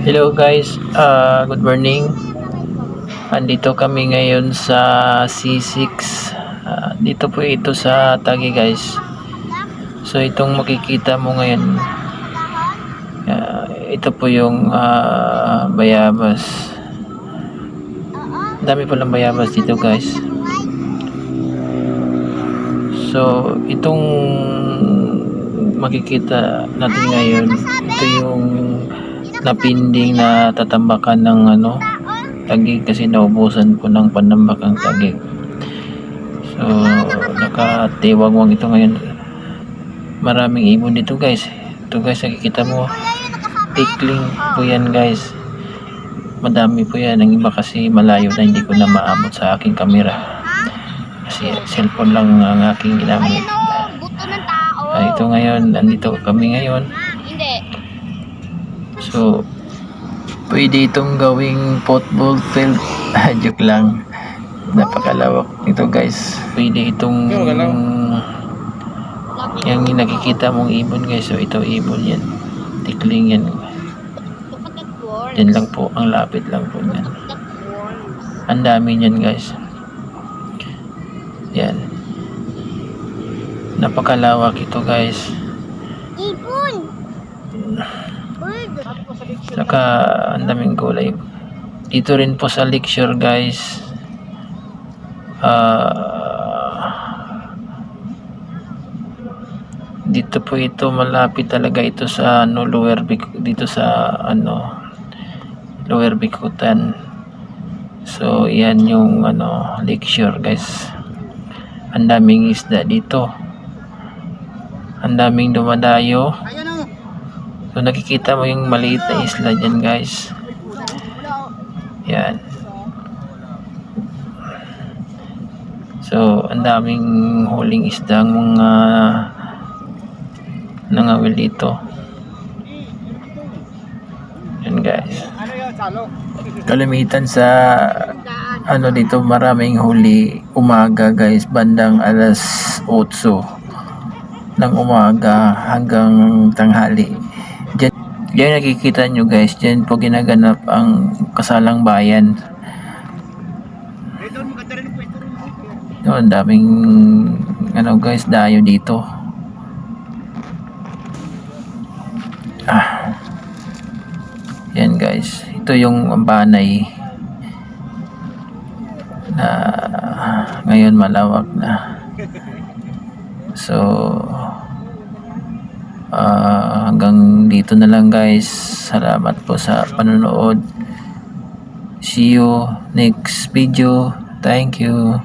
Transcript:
Hello guys, good morning. Andito kami ngayon sa C6. Dito po ito sa Taguig guys. So itong makikita mo ngayon, ito po yung bayabas. Dami po lang bayabas dito guys. So itong makikita natin ngayon, ito yung napinding na tatambakan ng Taguig kasi naubusan po ng panambak ang Taguig. So nakatiwagwag ito ngayon. Maraming ibon dito guys. Ito guys, nakikita mo, tikling po yan guys. Madami po yan. Ang iba kasi malayo na hindi ko na maabot sa aking camera kasi cellphone lang ang aking ginamit. Ito ngayon, nandito kami ngayon. So pwede itong gawing football field. Joke lang, napakalawak ito guys. Pwede itong yung nakikita mong ibon guys. So ito ibon yan, tikling yan. Yan lang po, ang lapit lang po yan. Ang dami yan guys. Yan, napakalawak ito guys. Ibon. Saka ang daming kulay. Dito rin po sa Lakeshore guys. Dito po ito, malapit talaga ito sa dito sa Lower Bikutan. So yan yung Lakeshore guys. Ang daming isda dito. Ang daming dumadayo. So nakikita mo yung maliit na isla dyan guys. Yan. So ang daming huling isda ang mga nangawil dito. Yan guys. Kalimitan sa dito, maraming huli umaga guys, bandang alas 8 ng umaga hanggang tanghali. Diyan nakikita nyo guys, diyan po ginaganap ang kasalang bayan. Ang daming guys, dayo dito. Yan guys, ito yung banay na ngayon malawak na. So hanggang dito na lang guys. Salamat po sa panonood. See you next video. Thank you.